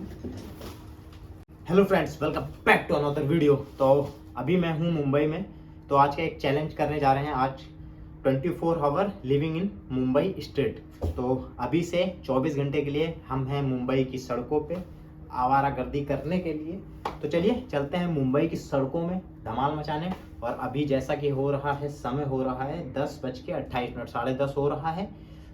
Hello friends, welcome back to another video. तो अभी मैं हूँ मुंबई में। तो आज का एक चैलेंज करने जा रहे हैं। आज 24 hour living in Mumbai street. तो अभी से 24 घंटे के लिए हम हैं मुंबई की सड़कों पे आवारागर्दी करने के लिए। तो चलिए चलते हैं मुंबई की सड़कों में धमाल मचाने। और अभी जैसा कि हो रहा है, समय हो रहा है 10:28, 10:30 हो रहा है।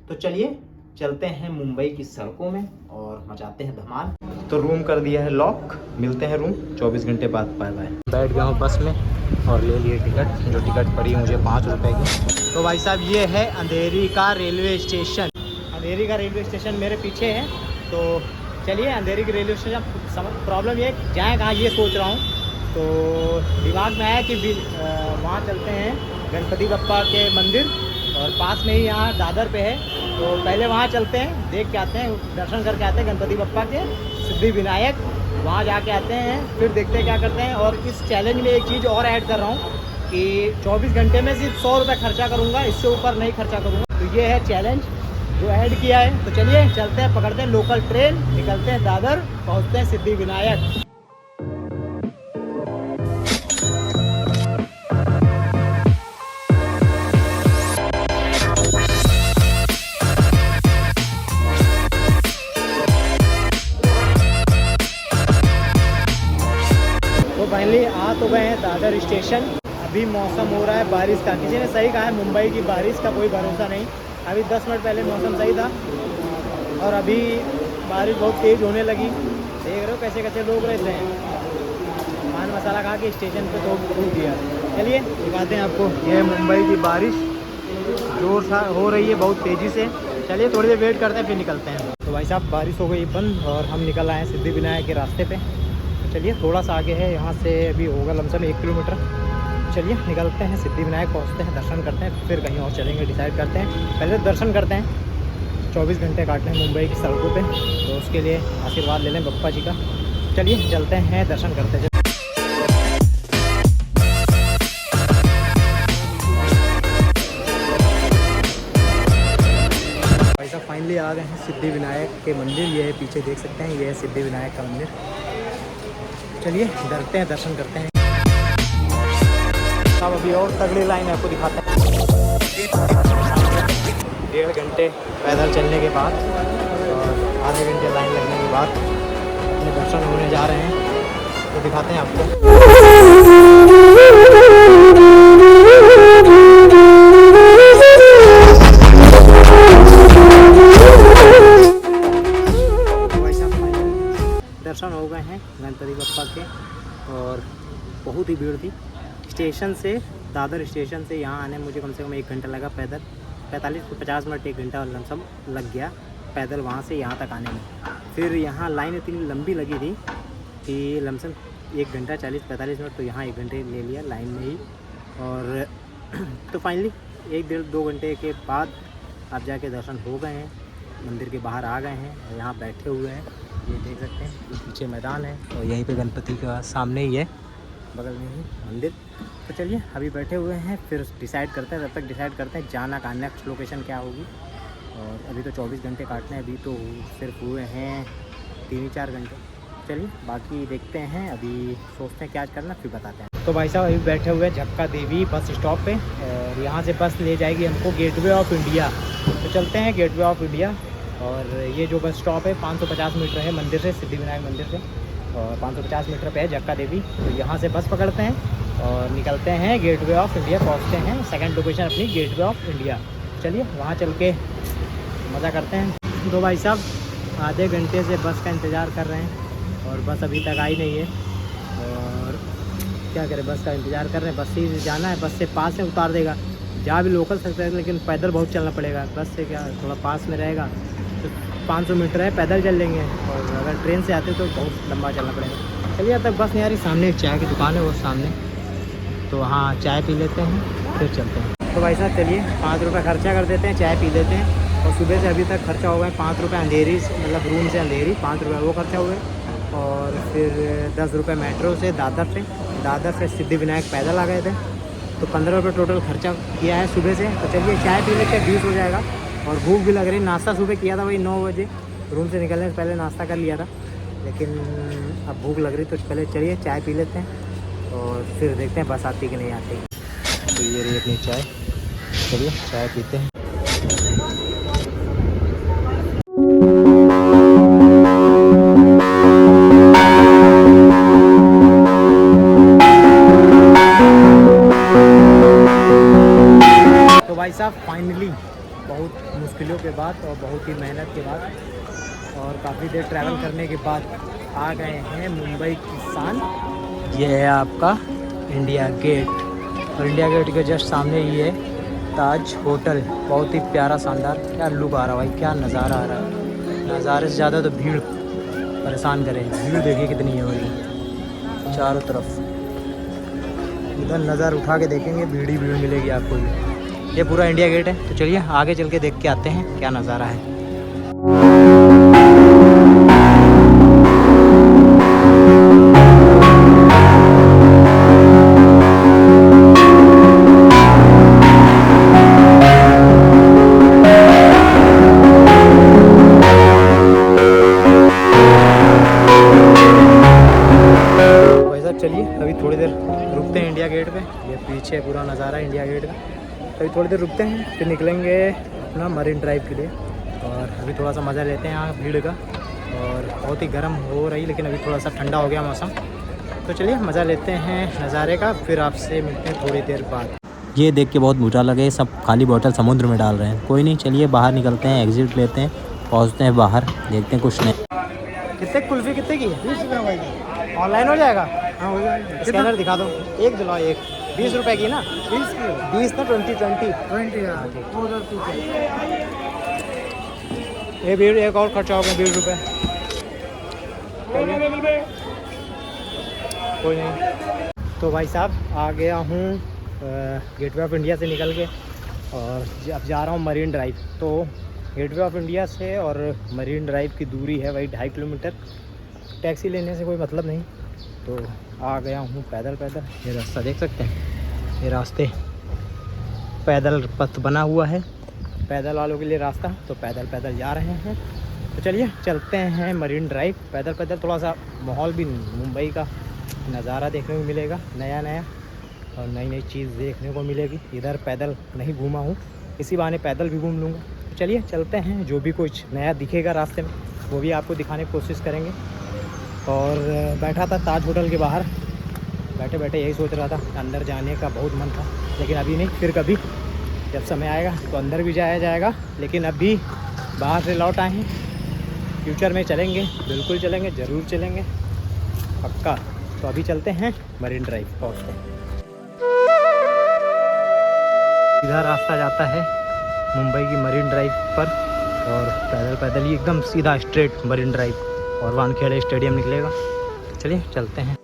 तो चलिए चलते हैं मुंबई की सड़कों में और मचाते हैं धमाल। तो रूम कर दिया है लॉक, मिलते हैं रूम 24 घंटे बाद। Bye bye. बैठ गया हूँ बस में और ले लिए टिकट, जो टिकट पड़ी मुझे 5 रुपये की। तो भाई साहब ये है अंधेरी का रेलवे स्टेशन। अंधेरी का रेलवे स्टेशन मेरे पीछे है। तो चलिए अंधेरी की रेलवे स्टेशन। प्रॉब्लम ये जाए कहाँ ये सोच रहा हूँ। तो दिमाग में आया कि वहाँ चलते हैं गणपति बप्पा के मंदिर, और पास में ही यहाँ दादर पे है। तो पहले वहाँ चलते हैं, देख के आते हैं, दर्शन करके आते हैं गणपति बप्पा के, सिद्धि विनायक वहाँ जाके आते हैं। फिर देखते हैं क्या करते हैं। और इस चैलेंज में एक चीज़ और ऐड कर रहा हूँ कि 24 घंटे में सिर्फ 100 रुपये खर्चा करूँगा, इससे ऊपर नहीं खर्चा करूँगा। तो ये है चैलेंज जो ऐड किया है। तो चलिए चलते हैं, पकड़ते हैं लोकल ट्रेन, निकलते हैं दादर, पहुँचते हैं सिद्धि विनायक। फाइनली आ तो गए हैं दादर स्टेशन। अभी मौसम हो रहा है बारिश का। किसी ने सही कहा है, मुंबई की बारिश का कोई भरोसा नहीं। अभी 10 मिनट पहले मौसम सही था और अभी बारिश बहुत तेज़ होने लगी। देख रहे हो कैसे कैसे लोग रहते हैं। पान मसाला खा के स्टेशन पे तो रुक दिया। चलिए दिखाते हैं आपको। ये है मुंबई की बारिश, जोर सा हो रही है बहुत तेज़ी से। चलिए थोड़ी देर वेट करते हैं, फिर निकलते हैं। तो भाई साहब बारिश हो गई बंद और हम निकल आए हैं सिद्धि विनायक के रास्ते पे। चलिए थोड़ा सा आगे है, यहाँ से अभी होगा लमसम 1 किलोमीटर। चलिए निकलते हैं, सिद्धि विनायक पहुँचते हैं, दर्शन करते हैं, फिर कहीं और चलेंगे, डिसाइड करते हैं। पहले दर्शन करते हैं। 24 घंटे काटने हैं मुंबई की सड़कों पे, तो उसके लिए आशीर्वाद ले लें बप्पा जी का। चलिए चलते हैं, दर्शन करते हैं। भाई साहब फाइनली आ गए हैं सिद्धि विनायक के मंदिर। ये पीछे देख सकते हैं, ये है सिद्धि विनायक का मंदिर। चलिए डरते हैं, दर्शन करते हैं। अब अभी और तगड़ी लाइन आपको दिखाते हैं। 1.5 घंटे पैदल चलने के बाद और आधे घंटे लाइन लगने के बाद अपने दर्शन होने जा रहे हैं। तो दिखाते हैं आपको। दर्शन हो गए हैं गणपति बप्पा के और बहुत ही भीड़ थी। स्टेशन से, दादर स्टेशन से यहाँ आने मुझे कम से कम 1 घंटा लगा पैदल। 45-50 मिनट, 1 घंटा लमसम लग गया पैदल वहाँ से यहाँ तक आने में। फिर यहाँ लाइन इतनी लंबी लगी थी कि लमसम 1 घंटा 40-45 मिनट तो यहाँ 1 घंटे ले लिया लाइन में ही। और तो फाइनली 1-1.5-2 घंटे के बाद अब जाके दर्शन हो गए हैं, मंदिर के बाहर आ गए हैं और यहाँ बैठे हुए हैं। ये देख सकते हैं, ये पीछे मैदान है और यहीं पे गणपति का सामने ही है, बगल में ही मंदिर। तो चलिए अभी बैठे हुए हैं, फिर डिसाइड करते हैं। तब तक डिसाइड करते हैं जाना कहाँ, नेक्स्ट लोकेशन क्या होगी। और अभी तो 24 घंटे काटने हैं, अभी तो सिर्फ हुए हैं 3-4 घंटे। चलिए बाकी देखते हैं, अभी सोचते हैं क्या करना, फिर बताते हैं। तो भाई साहब अभी बैठे हुए हैं झक्का देवी बस स्टॉप पे और यहाँ से बस ले जाएगी हमको गेटवे ऑफ इंडिया। तो चलते हैं गेटवे ऑफ इंडिया। और ये जो बस स्टॉप है 550 मीटर है मंदिर से, सिद्धि विनायक मंदिर से, और 550 मीटर पे है झक्का देवी। तो यहाँ से बस पकड़ते हैं और निकलते हैं गेटवे ऑफ इंडिया, पहुँचते हैं सेकंड लोकेशन अपनी गेटवे ऑफ इंडिया। चलिए वहाँ चल के मज़ा करते हैं। तो भाई साहब आधे घंटे से बस का इंतज़ार कर रहे हैं और बस अभी तक आई नहीं है। और क्या करें, बस का इंतज़ार कर रहे हैं। बस से जाना है, बस से पास से उतार देगा, जहाँ भी लोकल सकते हैं, लेकिन पैदल बहुत चलना पड़ेगा। बस से क्या थोड़ा पास में रहेगा तो 500 मीटर है, पैदल चल लेंगे। और अगर ट्रेन से आते तो बहुत लंबा चलना पड़ेगा। चलिए अब तक बस नहीं आ रही। सामने एक चाय की दुकान है वो सामने, तो हाँ चाय पी लेते हैं फिर चलते हैं। तो भाई साहब चलिए 5 रुपये खर्चा कर देते हैं, चाय पी लेते हैं। और सुबह से अभी तक खर्चा हो गया 5 रुपये अंधेरी, मतलब रूम से अंधेरी 5 रुपये वो खर्चा हुए। और फिर 10 रुपये मेट्रो से, दादर से सिद्धि विनायक पैदल आ गए थे। तो 15 रुपये टोटल खर्चा किया है सुबह से। तो चलिए चाय पी लेते हैं, 20 हो जाएगा। और भूख भी लग रही, नाश्ता सुबह किया था भाई 9 बजे, रूम से निकलने से पहले नाश्ता कर लिया था। लेकिन अब भूख लग रही तो पहले चलिए चाय पी लेते हैं और फिर देखते हैं बस आती कि नहीं आती। तो ये रही अपनी चाय, चलिए चाय पीते हैं। तो भाई साहब फाइनली बहुत मुश्किलों के बाद और बहुत ही मेहनत के बाद और काफ़ी देर ट्रैवल करने के बाद आ गए हैं मुंबई की शान। ये है आपका इंडिया गेट और इंडिया गेट के जस्ट सामने ही है ताज होटल। बहुत ही प्यारा शानदार, क्या लुक आ रहा है भाई, क्या नज़ारा आ रहा है। नज़ारे से ज़्यादा तो भीड़ परेशान करे। भीड़ देखिए कितनी है भाई चारों तरफ। इधर नज़र उठा के देखेंगे भीड़ ही भीड़ मिलेगी आपको भी। ये पूरा इंडिया गेट है। तो चलिए आगे चल के देख के आते हैं क्या नज़ारा है। चलिए अभी थोड़ी देर रुकते हैं इंडिया गेट पे। ये पीछे पूरा नज़ारा है इंडिया गेट का। अभी थोड़ी देर रुकते हैं फिर निकलेंगे अपना मरीन ड्राइव के लिए। और अभी थोड़ा सा मज़ा लेते हैं यहाँ भीड़ का। और बहुत ही गर्म हो रही लेकिन अभी थोड़ा सा ठंडा हो गया मौसम। तो चलिए मज़ा लेते हैं नज़ारे का, फिर आपसे मिलते हैं थोड़ी देर बाद। ये देख के बहुत बुरा लगे, सब खाली बोतल समुद्र में डाल रहे हैं। कोई नहीं, चलिए बाहर निकलते हैं, एग्जिट लेते हैं, पहुँचते हैं बाहर, देखते हैं कुछ नहीं। कितने कुल्फ़ी कितने की है? 20 रुपये भाई। ऑनलाइन हो जाएगा? हाँ हो जाएगा। स्कैनर दिखा दो। एक दिलाओ एक। 20 रुपये की ना? 20 की 20 ना 20 ये भीड़ एक और खर्चा हो गया 20 रुपये। कोई नहीं। तो भाई साहब आ गया हूँ गेटवे ऑफ इंडिया से निकल के और अब जा रहा हूँ मरीन ड्राइव। तो गेटवे ऑफ इंडिया से और मरीन ड्राइव की दूरी है वही 2.5 किलोमीटर। टैक्सी लेने से कोई मतलब नहीं। तो आ गया हूँ पैदल पैदल। ये रास्ता देख सकते हैं, ये रास्ते पैदल पथ बना हुआ है पैदल वालों के लिए रास्ता। तो पैदल पैदल जा रहे हैं। तो चलिए चलते हैं मरीन ड्राइव पैदल पैदल। थोड़ा सा माहौल भी मुंबई का नज़ारा देखने को मिलेगा, नया नया और नई नई चीज़ देखने को मिलेगी। इधर पैदल नहीं घूमा हूँ, इसी बहाने पैदल भी घूम लूँगा। तो चलिए चलते हैं, जो भी कुछ नया दिखेगा रास्ते में वो भी आपको दिखाने की कोशिश करेंगे। और बैठा था ताज होटल के बाहर, बैठे बैठे यही सोच रहा था अंदर जाने का बहुत मन था, लेकिन अभी नहीं, फिर कभी जब समय आएगा तो अंदर भी जाया जाएगा। लेकिन अभी बाहर से लौट आए हैं, फ्यूचर में चलेंगे, बिल्कुल चलेंगे, ज़रूर चलेंगे पक्का। तो अभी चलते हैं मरीन ड्राइव पहुँचते हैं। सीधा रास्ता जाता है मुंबई की मरीन ड्राइव पर और पैदल पैदल ही एकदम सीधा स्ट्रेट मरीन ड्राइव और वानखेड़े स्टेडियम निकलेगा। चलिए चलते हैं।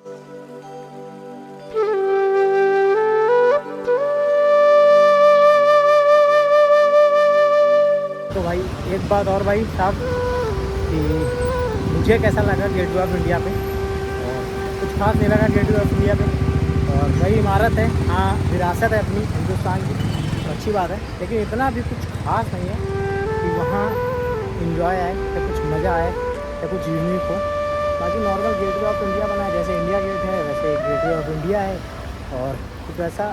तो भाई एक बात और भाई साहब कि मुझे कैसा लगा गेटवे ऑफ इंडिया पे, और कुछ खास नहीं लगा गेटवे ऑफ इंडिया पे। और वही इमारत है, हाँ विरासत है अपनी हिंदुस्तान की, तो अच्छी बात है। लेकिन इतना भी कुछ खास नहीं है कि वहाँ इंजॉय आए या कुछ मज़ा आए या कुछ यूनिक हो। बाकी नॉर्मल गेटवे ऑफ इंडिया बना है, जैसे इंडिया गेट है वैसे गेटवे ऑफ इंडिया है। और कुछ ऐसा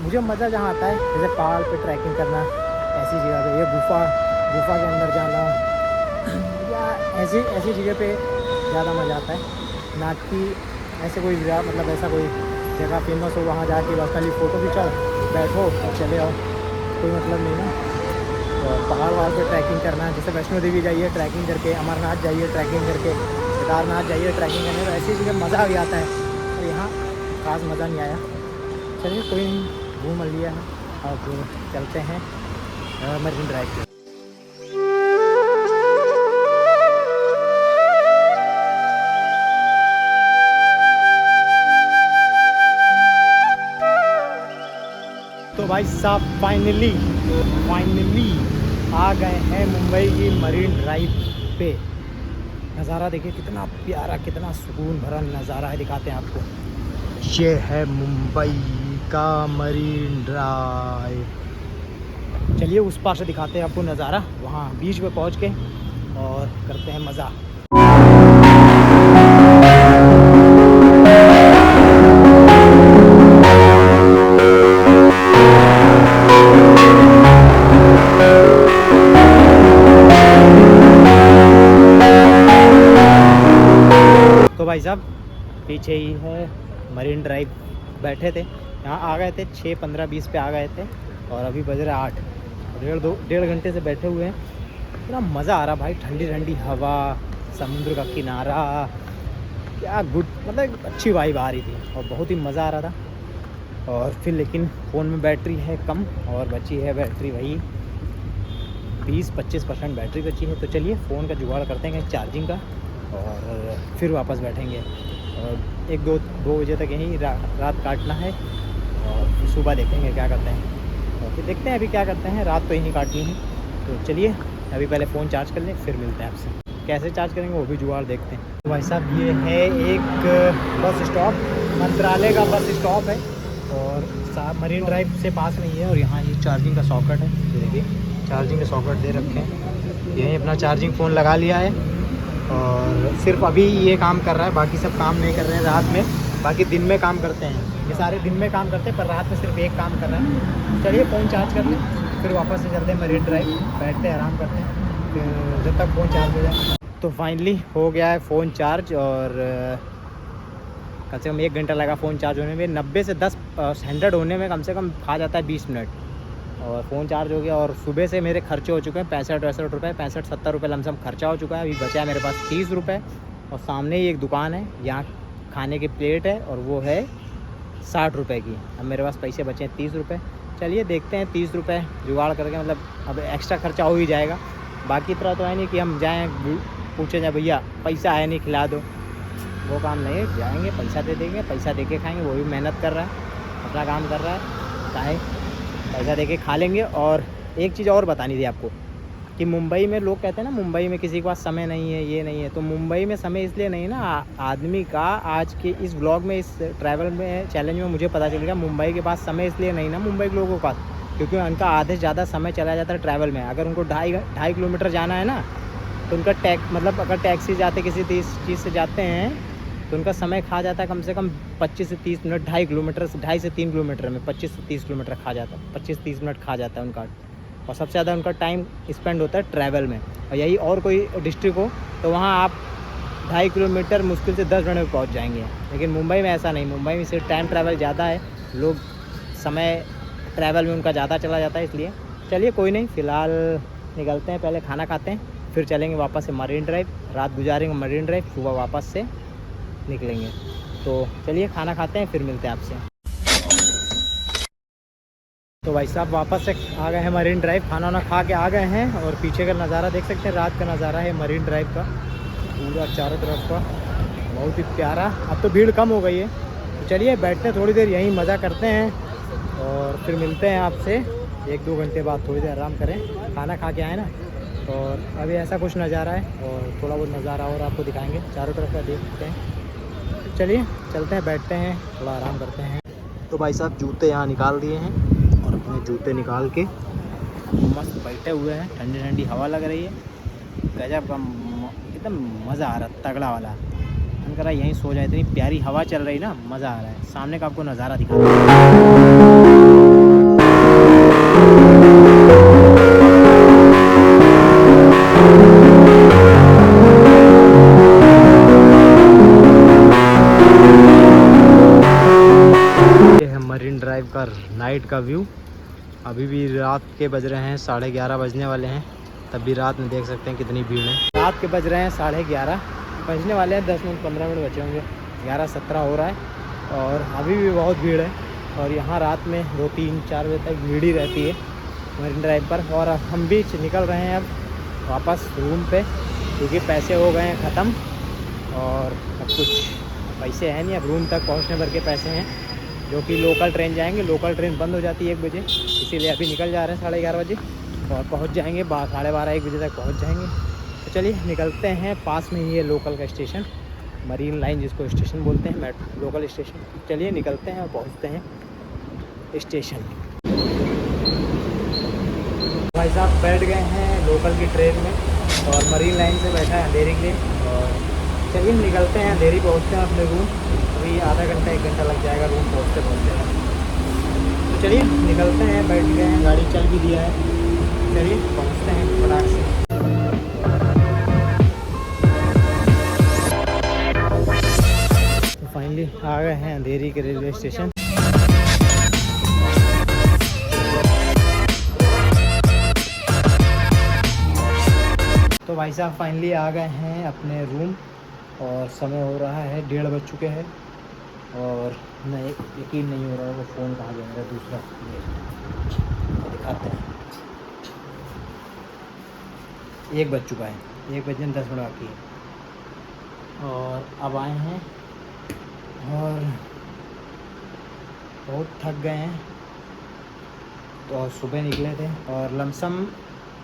मुझे मज़ा जहाँ आता है जैसे पहाड़ पे ट्रैकिंग करना, ऐसी जगह पे, ये गुफा के अंदर जाना या ऐसी जगह पे ज़्यादा मज़ा आता है। ना कि ऐसे कोई मतलब ऐसा कोई जगह फेमस हो वहाँ जाके बस खाली फ़ोटो खिंचाओ, बैठो और चले आओ, कोई मतलब नहीं ना। तो पहाड़ वहाड़ पे ट्रैकिंग करना, जैसे वैष्णो देवी जाइए ट्रैकिंग करके, अमरनाथ जाइए ट्रैकिंग करके, केदारनाथ जाइए ट्रैकिंग करने, तो ऐसी जगह मज़ा भी आता है। और यहाँ खास मज़ा नहीं आया। चलिए कोई नहीं, घूम लिया है, अब चलते हैं मरीन ड्राइव पे। तो भाई साहब फाइनली आ गए हैं मुंबई की मरीन ड्राइव पे। नज़ारा देखिए कितना प्यारा, कितना सुकून भरा नज़ारा है, दिखाते हैं आपको। ये है मुंबई का मरीन ड्राइव। चलिए उस पार से दिखाते हैं आपको नज़ारा, वहाँ बीच पे पहुँच के और करते हैं मज़ा। भाई साहब पीछे ही है मरीन ड्राइव, बैठे थे यहाँ, आ गए थे 6:15-20 पे आ गए थे और अभी बज रहा 8। डेढ़ घंटे से बैठे हुए हैं। इतना मज़ा आ रहा भाई, ठंडी ठंडी हवा, समुद्र का किनारा, क्या गुड, मतलब अच्छी वाइब आ रही थी और बहुत ही मज़ा आ रहा था। और फिर लेकिन फ़ोन में बैटरी है कम और बची है बैटरी वही 20-25% बैटरी बची है। तो चलिए फ़ोन का जुगाड़ करते हैं चार्जिंग का और फिर वापस बैठेंगे और 1-2 बजे तक यहीं रात काटना है और फिर सुबह देखेंगे क्या करते हैं और फिर देखते हैं अभी क्या करते हैं, रात तो यहीं काटनी है। तो चलिए अभी पहले फ़ोन चार्ज कर लें फिर मिलते हैं आपसे। कैसे चार्ज करेंगे वो भी जुगाड़ देखते हैं। तो भाई साहब ये है एक बस स्टॉप, मंत्रालय का बस स्टॉप है और मरीन ड्राइव से पास में ही है। और यहाँ ये चार्जिंग का सॉकेट है, देखिए चार्जिंग के सॉकेट दे रखे हैं। यहीं अपना चार्जिंग फ़ोन लगा लिया है और सिर्फ अभी ये काम कर रहा है, बाकी सब काम नहीं कर रहे हैं रात में, बाकी दिन में काम करते हैं। ये सारे दिन में काम करते हैं पर रात में सिर्फ एक काम कर रहा है। चलिए फ़ोन चार्ज कर लें फिर वापस से चलते हैं मरीन ड्राइव, बैठते हैं आराम करते हैं फिर जब तक फ़ोन चार्ज हो जाए। तो फाइनली हो गया है फ़ोन चार्ज और कम से कम 1 घंटा लगा फ़ोन चार्ज होने में। 90 से 100 होने में कम से कम खा जाता है 20 मिनट और फ़ोन चार्ज हो गया। और सुबह से मेरे खर्चे हो चुके हैं 65-68 रुपये, 65-70 रुपये लमसम खर्चा हो चुका है। अभी बचा है मेरे पास 30 रुपये और सामने ही एक दुकान है, यहाँ खाने की प्लेट है और वो है 60 रुपये की। अब मेरे पास पैसे बचे हैं 30 रुपये। चलिए देखते हैं 30 रुपये जुगाड़ करके, मतलब अब एक्स्ट्रा खर्चा हो ही जाएगा। बाकी तरह तो है नहीं कि हम जाएँ पूछे जाए भैया पैसा है नहीं खिला दो, वो काम नहीं है। जाएंगे पैसा दे देंगे, पैसा दे के खाएँगे। वो भी मेहनत कर रहा है, अपना काम कर रहा है, चाहे पैसा दे के खा लेंगे। और एक चीज़ और बतानी थी आपको कि मुंबई में लोग कहते हैं ना मुंबई में किसी के पास समय नहीं है, ये नहीं है। तो मुंबई में समय इसलिए नहीं ना, आदमी का आज के इस व्लॉग में, इस ट्रैवल में चैलेंज में मुझे पता चल गया मुंबई के पास समय इसलिए नहीं ना, मुंबई के लोगों के पास, क्योंकि उनका आधे से ज़्यादा समय चला जाता है ट्रैवल में। अगर उनको 2.5 किलोमीटर जाना है ना तो उनका मतलब अगर टैक्सी जाते किसी चीज़ से जाते हैं तो उनका समय खा जाता है कम से कम 25 से 30 मिनट। 2.5 से 3 किलोमीटर में 25 से 30 किलोमीटर खा जाता है, 25-30 मिनट खा जाता है उनका। और सबसे ज़्यादा उनका टाइम स्पेंड होता है ट्रैवल में। और यही और कोई डिस्ट्रिक्ट हो तो वहाँ आप 2.5 किलोमीटर मुश्किल से 10 मिनट में पहुँच जाएंगे। लेकिन मुंबई में ऐसा नहीं, मुंबई में सिर्फ टाइम ट्रैवल ज़्यादा है, लोग समय ट्रैवल में उनका ज़्यादा चला जाता है इसलिए। चलिए कोई नहीं, फ़िलहाल निकलते हैं, पहले खाना खाते हैं फिर चलेंगे वापस से मरीन ड्राइव, रात गुजारेंगे मरीन ड्राइव, सुबह वापस से निकलेंगे। तो चलिए खाना खाते हैं फिर मिलते हैं आपसे। तो भाई साहब वापस से आ गए हैं मरीन ड्राइव, खाना वाना खा के आ गए हैं और पीछे का नज़ारा देख सकते हैं, रात का नज़ारा है मरीन ड्राइव का, पूरा चारों तरफ का बहुत ही प्यारा। अब तो भीड़ कम हो गई है। तो चलिए बैठते हैं थोड़ी देर यहीं, मज़ा करते हैं और फिर मिलते हैं आपसे 1-2 घंटे बाद। थोड़ी देर आराम करें, खाना खा के आए ना। और अभी ऐसा कुछ नज़ारा है और थोड़ा बहुत नज़ारा और आपको दिखाएंगे, चारों तरफ का देखते हैं। चलिए चलते हैं, बैठते हैं, थोड़ा आराम करते हैं। तो भाई साहब जूते यहाँ निकाल दिए हैं और अपने जूते निकाल के मस्त बैठे हुए हैं, ठंडी ठंडी हवा लग रही है, गजब का एकदम मज़ा आ रहा है, तगड़ा वाला। मन कर रहा है यहीं सो जाए, इतनी प्यारी हवा चल रही ना, मज़ा आ रहा है। सामने का आपको नज़ारा दिखा रहा है। मरीन ड्राइव का नाइट का व्यू। अभी भी रात के बज रहे हैं 11:30 बजने वाले हैं, तब भी रात में देख सकते हैं कितनी भीड़ है। रात के बज रहे हैं 11:30 बजने वाले हैं, 10-15 मिनट बचे होंगे, 11:17 हो रहा है और अभी भी बहुत भीड़ है। और यहाँ रात में 2-3-4 बजे तक भीड़ ही रहती है मरीन ड्राइव पर। और अब हम भी निकल रहे हैं अब वापस रूम पे, क्योंकि पैसे हो गए हैं ख़त्म और अब कुछ पैसे हैं नहीं, अब रूम तक पहुँचने भर के पैसे हैं, जो कि लोकल ट्रेन जाएंगे। लोकल ट्रेन बंद हो जाती है 1 बजे, इसीलिए अभी निकल जा रहे हैं 11:30 बजे और पहुंच जाएंगे 12:30-1 बजे तक पहुंच जाएंगे। तो चलिए निकलते हैं, पास में ही है लोकल का स्टेशन, मरीन लाइन जिसको स्टेशन बोलते हैं, लोकल स्टेशन। चलिए निकलते हैं और पहुंचते हैं स्टेशन। भाई साहब बैठ गए हैं लोकल की ट्रेन में और मरीन लाइन से बैठा है अंधेरी के लिए। और चलिए निकलते हैं, अंधेरी पहुँचते हैं अपने रूम। अभी आधा घंटा 1 घंटा लग जाएगा रूम पहुँचते। तो चलिए निकलते हैं, बैठ गए हैं, गाड़ी चल भी दिया है, चलिए पहुँचते हैं फटाक से। आ गए हैं अंधेरी के रेलवे स्टेशन। तो भाई साहब फाइनली आ गए हैं अपने रूम और समय हो रहा है 1:30 बज चुके हैं और मैं यकीन नहीं हो रहा है वो फ़ोन कहाँ गया मेरा दूसरा, दिखाते हैं। 1 बज चुका है, 1 बजने 10 मिनट बाकी है और अब आए हैं और बहुत थक गए हैं। तो सुबह निकले थे और लमसम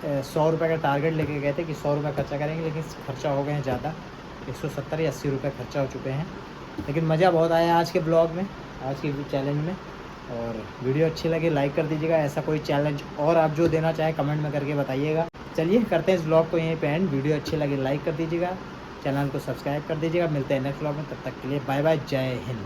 100 रुपये का टारगेट लेके गए थे कि 100 रुपये खर्चा करेंगे, लेकिन खर्चा हो गए हैं ज़्यादा, 170 या 80 रुपये खर्चा हो चुके हैं। लेकिन मज़ा बहुत आया आज के ब्लॉग में, आज के चैलेंज में। और वीडियो अच्छी लगे लाइक कर दीजिएगा। ऐसा कोई चैलेंज और आप जो देना चाहें कमेंट में करके बताइएगा। चलिए करते हैं इस ब्लॉग को यहीं पे एंड। वीडियो अच्छी लगे लाइक कर दीजिएगा, चैनल को सब्सक्राइब कर दीजिएगा। मिलते हैं नेक्स्ट ब्लॉग में, तब तक के लिए बाय बाय, जय हिंद।